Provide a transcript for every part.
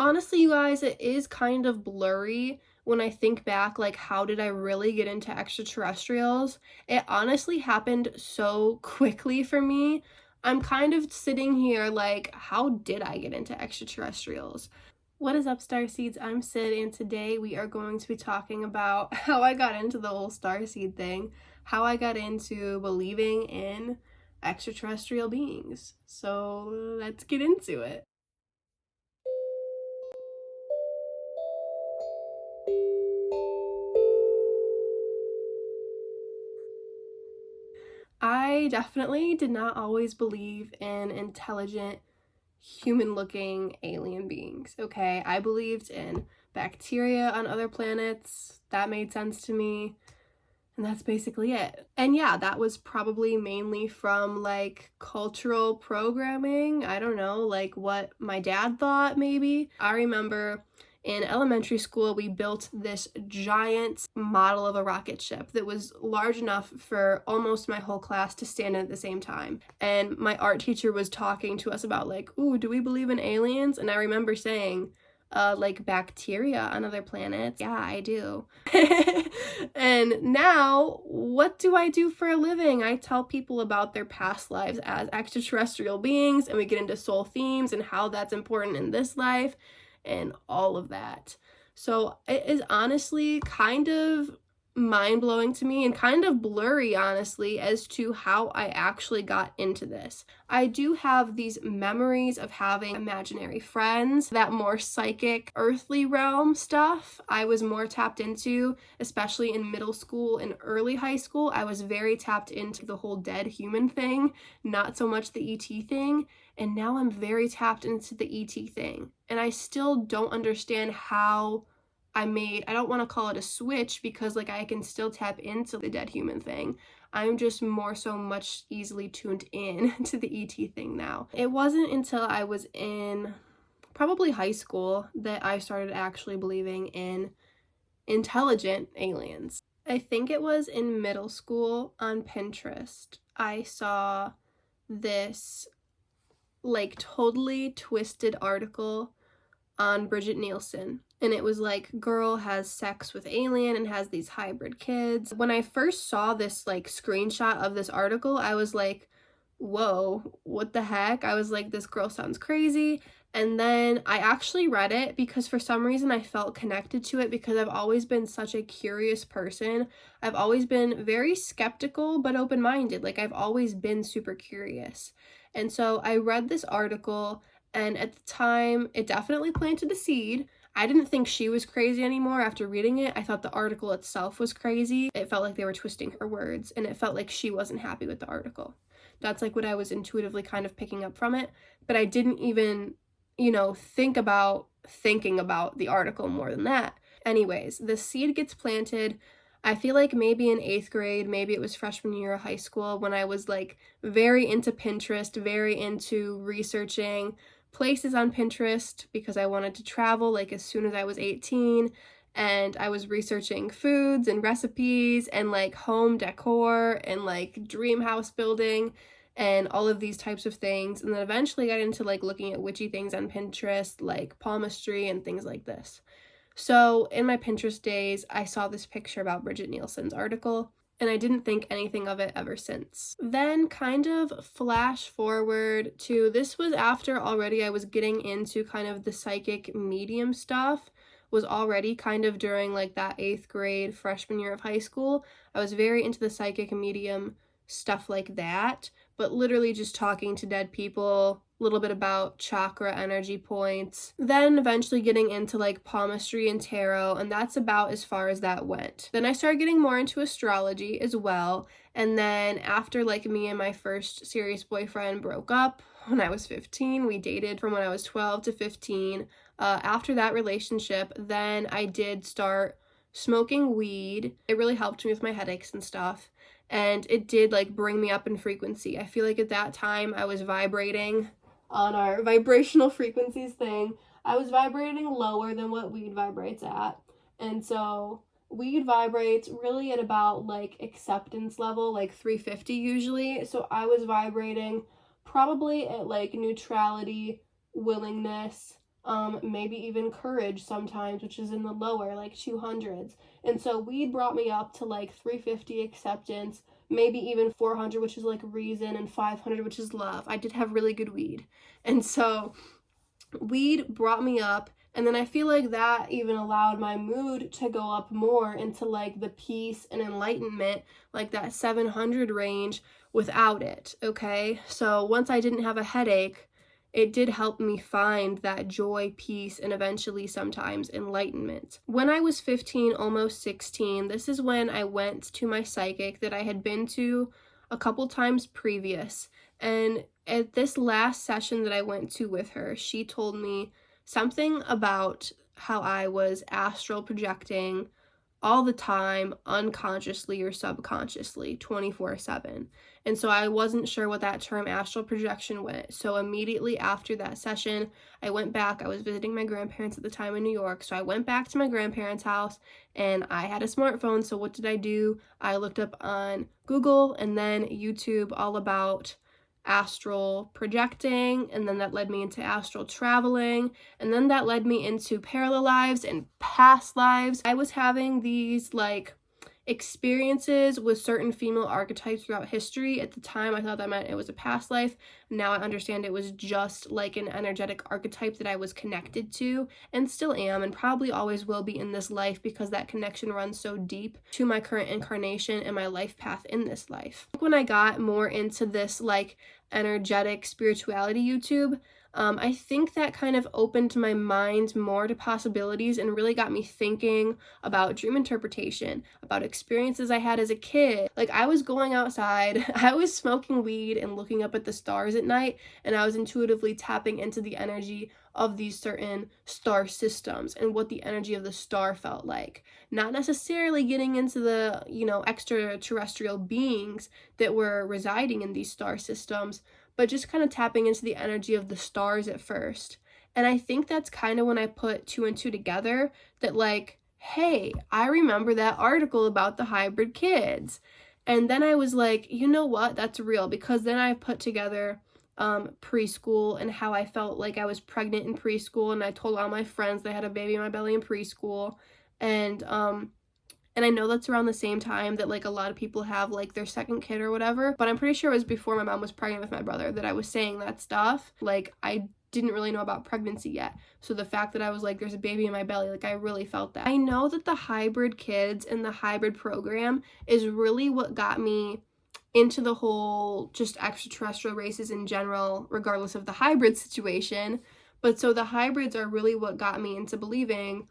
Honestly, you guys, it is kind of blurry when I think back, like, how did I really get into extraterrestrials? It honestly happened so quickly for me. I'm kind of sitting here like, how did I get into extraterrestrials? What is up, Starseeds? I'm Sid, and today we are going to be talking about how I got into the whole starseed thing, how I got into believing in extraterrestrial beings. So let's get into it. I definitely did not always believe in intelligent, human-looking alien beings, okay? I believed in bacteria on other planets. That made sense to me. And that's basically it. And yeah, that was probably mainly from like cultural programming. I don't know, like what my dad thought maybe. I remember in elementary school, we built this giant model of a rocket ship that was large enough for almost my whole class to stand in at the same time. And my art teacher was talking to us about like, ooh, do we believe in aliens? And I remember saying, like bacteria on other planets. Yeah, I do. And now, what do I do for a living? I tell people about their past lives as extraterrestrial beings, and we get into soul themes and how that's important in this life and all of that. So it is honestly kind of mind-blowing to me and kind of blurry, honestly, as to how I actually got into this. I do have these memories of having imaginary friends, that more psychic, earthly realm stuff I was more tapped into, especially in middle school and early high school. I was very tapped into the whole dead human thing, not so much the ET thing, and now I'm very tapped into the ET thing. And I still don't understand how I don't want to call it a switch because like I can still tap into the dead human thing. I'm just more so much easily tuned in to the ET thing now. It wasn't until I was in probably high school that I started actually believing in intelligent aliens. I think it was in middle school on Pinterest. I saw this like totally twisted article on Bridget Nielsen, and it was like girl has sex with alien and has these hybrid kids. When I first saw this like screenshot of this article, I was like, whoa, what the heck? I was like, this girl sounds crazy. And then I actually read it because for some reason I felt connected to it because I've always been such a curious person. I've always been very skeptical but open-minded. Like I've always been super curious. And so I read this article, and at the time it definitely planted a seed. I didn't think she was crazy anymore after reading it. I thought the article itself was crazy. It felt like they were twisting her words, and it felt like she wasn't happy with the article. That's like what I was intuitively kind of picking up from it, but I didn't even, think about thinking about the article more than that. Anyways, the seed gets planted. I feel like maybe in 8th grade, maybe it was freshman year of high school, when I was like very into Pinterest, very into researching places on Pinterest because I wanted to travel like as soon as I was 18, and I was researching foods and recipes and like home decor and like dream house building and all of these types of things, and then eventually got into like looking at witchy things on Pinterest like palmistry and things like this. So in my Pinterest days, I saw this picture about Bridget Nielsen's article, and I didn't think anything of it ever since. Then kind of flash forward to, this was after already I was getting into kind of the psychic medium stuff, was already kind of during like that 8th grade, freshman year of high school. I was very into the psychic medium stuff like that, but literally just talking to dead people, a little bit about chakra energy points, then eventually getting into like palmistry and tarot, and that's about as far as that went. Then I started getting more into astrology as well, and then after like me and my first serious boyfriend broke up when I was 15, we dated from when I was 12 to 15. After that relationship, then I did start smoking weed. It really helped me with my headaches and stuff, and it did like bring me up in frequency. I feel like at that time I was vibrating on our vibrational frequencies thing. I was vibrating lower than what weed vibrates at, and so weed vibrates really at about like acceptance level, like 350 usually, so I was vibrating probably at like neutrality, willingness, maybe even courage sometimes, which is in the lower, like 200s. And so weed brought me up to like 350 acceptance, maybe even 400, which is like reason, and 500, which is love. I did have really good weed. And so weed brought me up, and then I feel like that even allowed my mood to go up more into like the peace and enlightenment, like that 700 range without it, okay? So once I didn't have a headache, it did help me find that joy, peace, and eventually sometimes enlightenment. When I was 15, almost 16, this is when I went to my psychic that I had been to a couple times previous. And at this last session that I went to with her, she told me something about how I was astral projecting all the time, unconsciously or subconsciously, 24/7. And so I wasn't sure what that term astral projection meant. So immediately after that session, I went back. I was visiting my grandparents at the time in New York. So I went back to my grandparents' house, and I had a smartphone. So what did I do? I looked up on Google and then YouTube all about astral projecting, and then that led me into astral traveling, and then that led me into parallel lives and past lives. I was having these like experiences with certain female archetypes throughout history. At the time, I thought that meant it was a past life. Now I understand it was just like an energetic archetype that I was connected to and still am, and probably always will be in this life, because that connection runs so deep to my current incarnation and my life path in this life. When I got more into this like energetic spirituality YouTube, I think that kind of opened my mind more to possibilities and really got me thinking about dream interpretation, about experiences I had as a kid. Like, I was going outside, I was smoking weed and looking up at the stars at night, and I was intuitively tapping into the energy of these certain star systems and what the energy of the star felt like. Not necessarily getting into the, extraterrestrial beings that were residing in these star systems, but just kind of tapping into the energy of the stars at first. And I think that's kind of when I put two and two together, that like, hey, I remember that article about the hybrid kids. And then I was like, you know what, that's real, because then I put together preschool and how I felt like I was pregnant in preschool, and I told all my friends they had a baby in my belly in preschool. And I know that's around the same time that like a lot of people have like their second kid or whatever, but I'm pretty sure it was before my mom was pregnant with my brother that I was saying that stuff. Like, I didn't really know about pregnancy yet. So the fact that I was like, there's a baby in my belly, like I really felt that. I know that the hybrid kids and the hybrid program is really what got me into the whole just extraterrestrial races in general, regardless of the hybrid situation. But so the hybrids are really what got me into believing,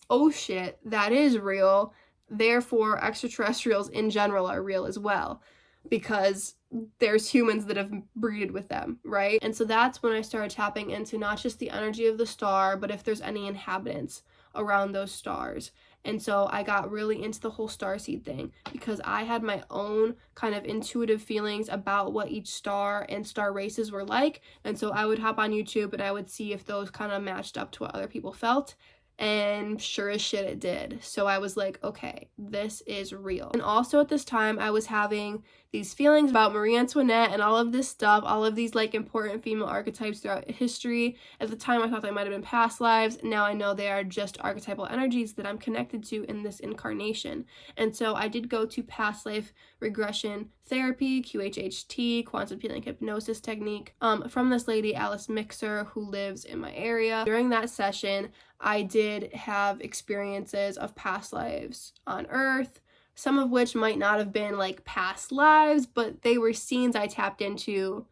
oh shit, that is real. Therefore, extraterrestrials in general are real as well, because there's humans that have breeded with them, right? And so that's when I started tapping into not just the energy of the star, but if there's any inhabitants around those stars. And so I got really into the whole starseed thing, because I had my own kind of intuitive feelings about what each star and star races were like. And so I would hop on YouTube and I would see if those kind of matched up to what other people felt. And sure as shit it did. So I was like, okay, this is real. And also at this time, I was having these feelings about Marie Antoinette and all of this stuff, all of these like important female archetypes throughout history. At the time, I thought they might have been past lives. Now I know they are just archetypal energies that I'm connected to in this incarnation. And so I did go to past life regression therapy, q.h.h.t, quantum healing hypnosis technique, from this lady, Alice Mixer, who lives in my area. During that session, I did have experiences of past lives on Earth, some of which might not have been like past lives, but they were scenes I tapped into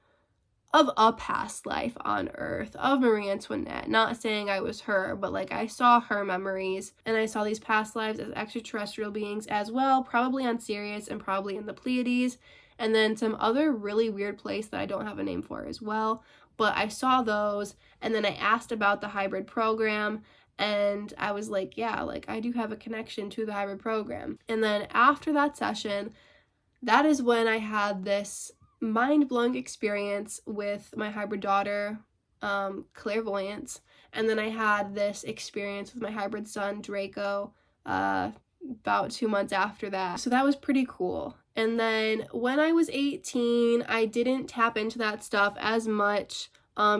of a past life on Earth, of Marie Antoinette. Not saying I was her, but like I saw her memories, and I saw these past lives as extraterrestrial beings as well, probably on Sirius and probably in the Pleiades, and then some other really weird place that I don't have a name for as well. But I saw those, and then I asked about the hybrid program, and I was like, yeah, like I do have a connection to the hybrid program. And then after that session, that is when I had this mind-blowing experience with my hybrid daughter, clairvoyance. And then I had this experience with my hybrid son, Draco, about 2 months after that. So that was pretty cool. And then when I was 18, I didn't tap into that stuff as much,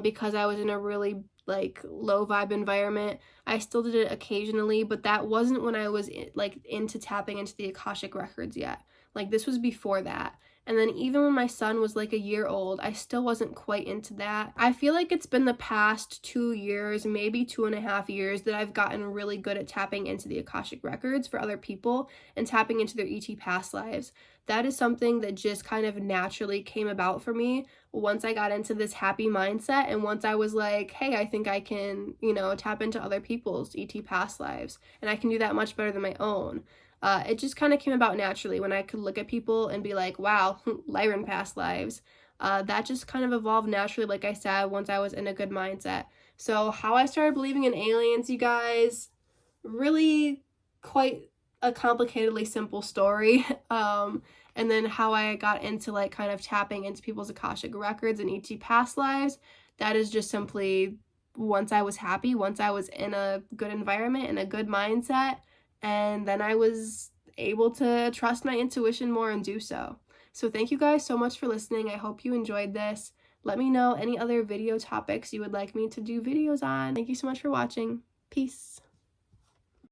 because I was in a really like low vibe environment. I still did it occasionally, but that wasn't when I was like into tapping into the Akashic records yet. Like this was before that. And then even when my son was like a year old, I still wasn't quite into that. I feel like it's been the past 2 years, maybe 2.5 years, that I've gotten really good at tapping into the Akashic records for other people and tapping into their ET past lives. That is something that just kind of naturally came about for me once I got into this happy mindset, and once I was like, hey, I think I can, tap into other people's ET past lives, and I can do that much better than my own. It just kind of came about naturally when I could look at people and be like, wow, Lyran past lives. That just kind of evolved naturally, like I said, once I was in a good mindset. So how I started believing in aliens, you guys, really quite a complicatedly simple story. And then how I got into like kind of tapping into people's Akashic records and ET past lives, that is just simply once I was happy, once I was in a good environment and a good mindset, and then I was able to trust my intuition more and do so. So thank you guys so much for listening. I hope you enjoyed this. Let me know any other video topics you would like me to do videos on. Thank you so much for watching. Peace.